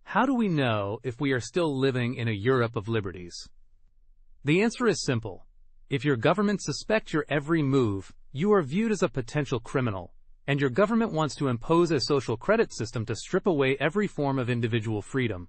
How do we know if we are still living in a Europe of liberties? The answer is simple. If your government suspects your every move, you are viewed as a potential criminal, and your government wants to impose a social credit system to strip away every form of individual freedom.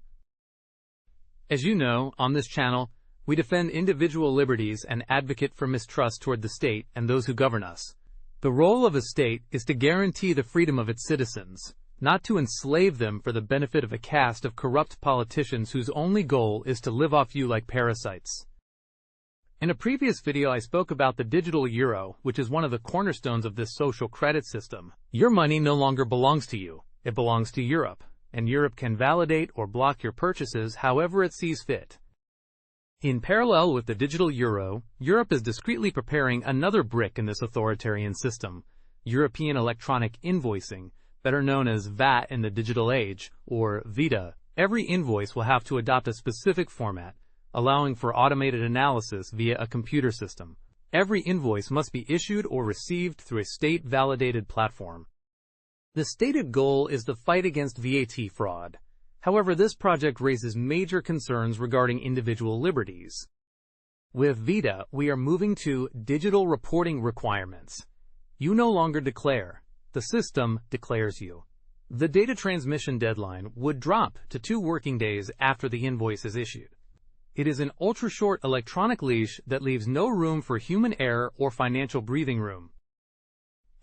As you know, on this channel, we defend individual liberties and advocate for mistrust toward the state and those who govern us. The role of a state is to guarantee the freedom of its citizens, not to enslave them for the benefit of a caste of corrupt politicians whose only goal is to live off you like parasites. In a previous video I spoke about the digital euro, which is one of the cornerstones of this social credit system. Your money no longer belongs to you, it belongs to Europe, and Europe can validate or block your purchases however it sees fit. In parallel with the digital euro, Europe is discreetly preparing another brick in this authoritarian system, European electronic invoicing, better known as VAT in the digital age, or ViDA. Every invoice will have to adopt a specific format, allowing for automated analysis via a computer system. Every invoice must be issued or received through a state-validated platform. The stated goal is the fight against VAT fraud. However, this project raises major concerns regarding individual liberties. With ViDA, we are moving to digital reporting requirements. You no longer declare. The system declares you. The data transmission deadline would drop to 2 working days after the invoice is issued. It is an ultra-short electronic leash that leaves no room for human error or financial breathing room.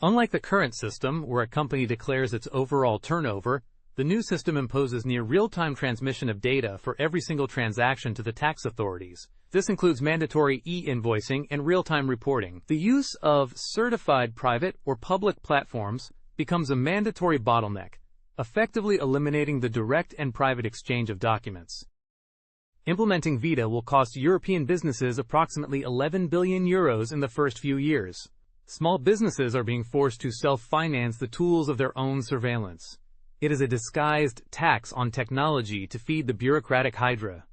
Unlike the current system, where a company declares its overall turnover, the new system imposes near real-time transmission of data for every single transaction to the tax authorities. This includes mandatory E-Invoicing and real-time reporting. The use of certified private or public platforms becomes a mandatory bottleneck, effectively eliminating the direct and private exchange of documents. Implementing ViDA will cost European businesses approximately 11 billion euros in the first few years. Small businesses are being forced to self-finance the tools of their own surveillance. It is a disguised tax on technology to feed the bureaucratic hydra.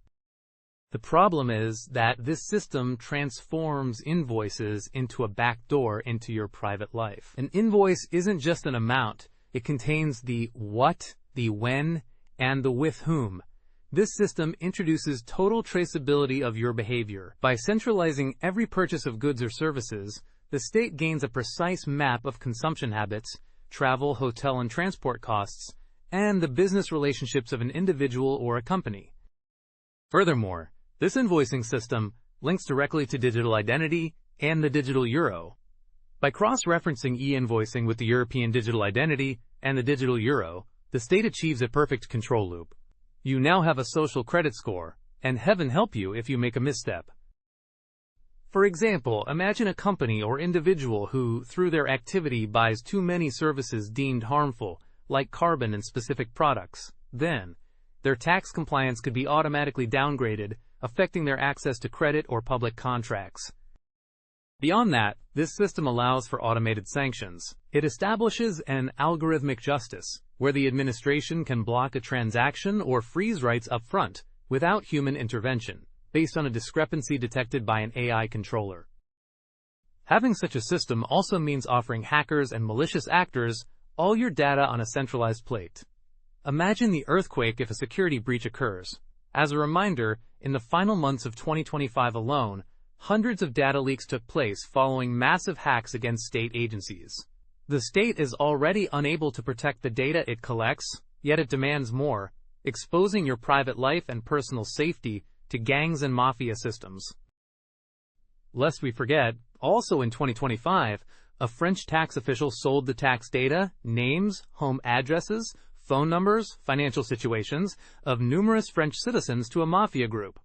The problem is that this system transforms invoices into a backdoor into your private life. An invoice isn't just an amount, it contains the what, the when, and the with whom. This system introduces total traceability of your behavior. By centralizing every purchase of goods or services, the state gains a precise map of consumption habits, travel, hotel, and transport costs, and the business relationships of an individual or a company. Furthermore, this invoicing system links directly to digital identity and the digital euro. By cross-referencing e-invoicing with the European digital identity and the digital euro, the state achieves a perfect control loop. You now have a social credit score, and heaven help you if you make a misstep. For example, imagine a company or individual who, through their activity, buys too many services deemed harmful, like carbon and specific products. Then, their tax compliance could be automatically downgraded, affecting their access to credit or public contracts. Beyond that, this system allows for automated sanctions. It establishes an algorithmic justice, where the administration can block a transaction or freeze rights up front, without human intervention, based on a discrepancy detected by an AI controller. Having such a system also means offering hackers and malicious actors all your data on a centralized plate. Imagine the earthquake if a security breach occurs. As a reminder, in the final months of 2025 alone, hundreds of data leaks took place following massive hacks against state agencies. The state is already unable to protect the data it collects, yet it demands more, exposing your private life and personal safety to gangs and mafia systems. Lest we forget, also in 2025, a French tax official sold the tax data, names, home addresses, phone numbers, financial situations of numerous French citizens to a mafia group.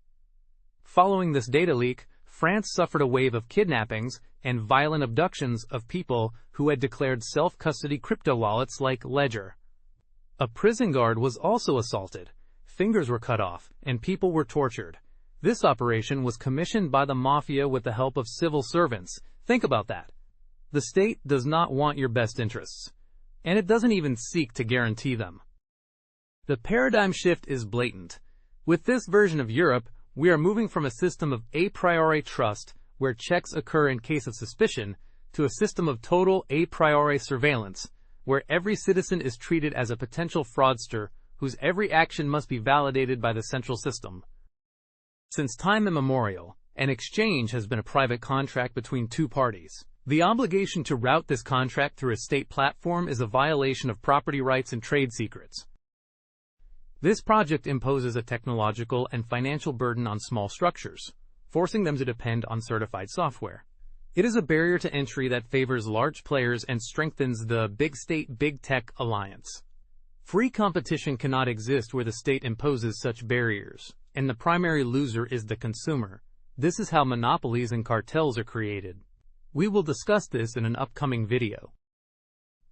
Following this data leak, France suffered a wave of kidnappings and violent abductions of people who had declared self-custody crypto wallets like Ledger. A prison guard was also assaulted, fingers were cut off, and people were tortured. This operation was commissioned by the mafia with the help of civil servants. Think about that. The state does not want your best interests, and it doesn't even seek to guarantee them. The paradigm shift is blatant. With this version of Europe, we are moving from a system of a priori trust, where checks occur in case of suspicion, to a system of total a priori surveillance, where every citizen is treated as a potential fraudster whose every action must be validated by the central system. Since time immemorial, an exchange has been a private contract between two parties. The obligation to route this contract through a state platform is a violation of property rights and trade secrets. This project imposes a technological and financial burden on small structures, forcing them to depend on certified software. It is a barrier to entry that favors large players and strengthens the big state, big tech alliance. Free competition cannot exist where the state imposes such barriers, and the primary loser is the consumer. This is how monopolies and cartels are created. We will discuss this in an upcoming video.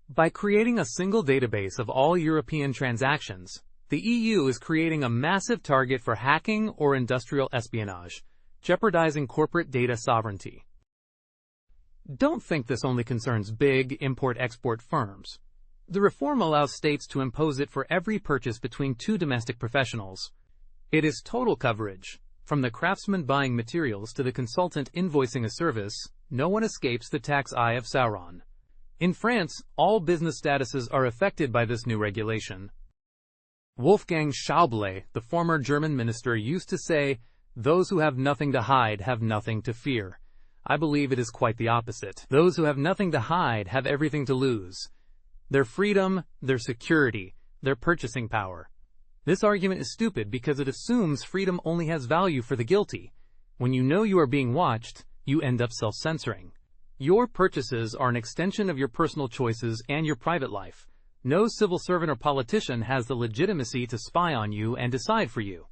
By creating a single database of all European transactions, the EU is creating a massive target for hacking or industrial espionage, jeopardizing corporate data sovereignty. Don't think this only concerns big import-export firms. The reform allows states to impose it for every purchase between two domestic professionals. It is total coverage. From the craftsman buying materials to the consultant invoicing a service, no one escapes the tax eye of Sauron. In France, all business statuses are affected by this new regulation. Wolfgang Schäuble, the former German minister, used to say, "Those who have nothing to hide have nothing to fear." I believe it is quite the opposite. Those who have nothing to hide have everything to lose. Their freedom, their security, their purchasing power. This argument is stupid because it assumes freedom only has value for the guilty. When you know you are being watched, you end up self-censoring. Your purchases are an extension of your personal choices and your private life. No civil servant or politician has the legitimacy to spy on you and decide for you.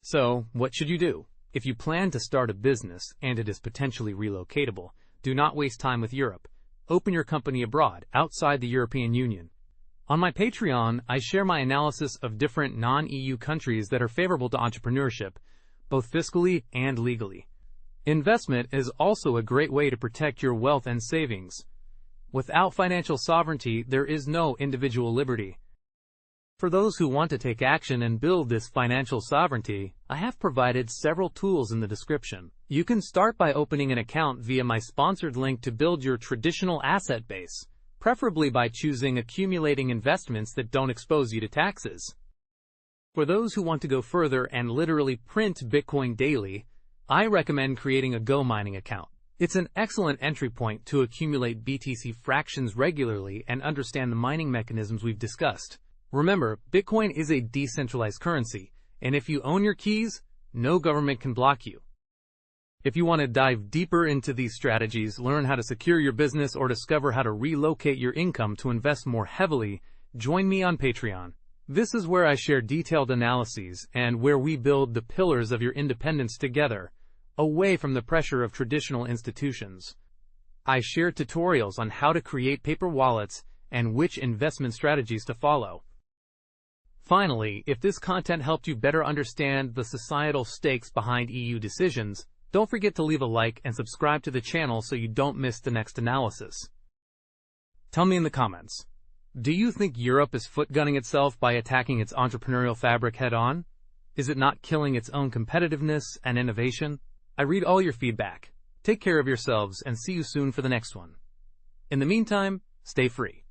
So, what should you do? If you plan to start a business and it is potentially relocatable, do not waste time with Europe. Open your company abroad, outside the European Union. On my Patreon, I share my analysis of different non-EU countries that are favorable to entrepreneurship, both fiscally and legally. Investment is also a great way to protect your wealth and savings. Without financial sovereignty, there is no individual liberty. For those who want to take action and build this financial sovereignty, I have provided several tools in the description. You can start by opening an account via my sponsored link to build your traditional asset base, preferably by choosing accumulating investments that don't expose you to taxes. For those who want to go further and literally print Bitcoin daily, I recommend creating a Go mining account. It's an excellent entry point to accumulate BTC fractions regularly and understand the mining mechanisms we've discussed. Remember, Bitcoin is a decentralized currency, and if you own your keys, no government can block you. If you want to dive deeper into these strategies, learn how to secure your business, or discover how to relocate your income to invest more heavily, join me on Patreon. This is where I share detailed analyses and where we build the pillars of your independence together, away from the pressure of traditional institutions. I share tutorials on how to create paper wallets and which investment strategies to follow. Finally, if this content helped you better understand the societal stakes behind EU decisions, don't forget to leave a like and subscribe to the channel so you don't miss the next analysis. Tell me in the comments, do you think Europe is foot-gunning itself by attacking its entrepreneurial fabric head-on? Is it not killing its own competitiveness and innovation? I read all your feedback. Take care of yourselves and see you soon for the next one. In the meantime, stay free.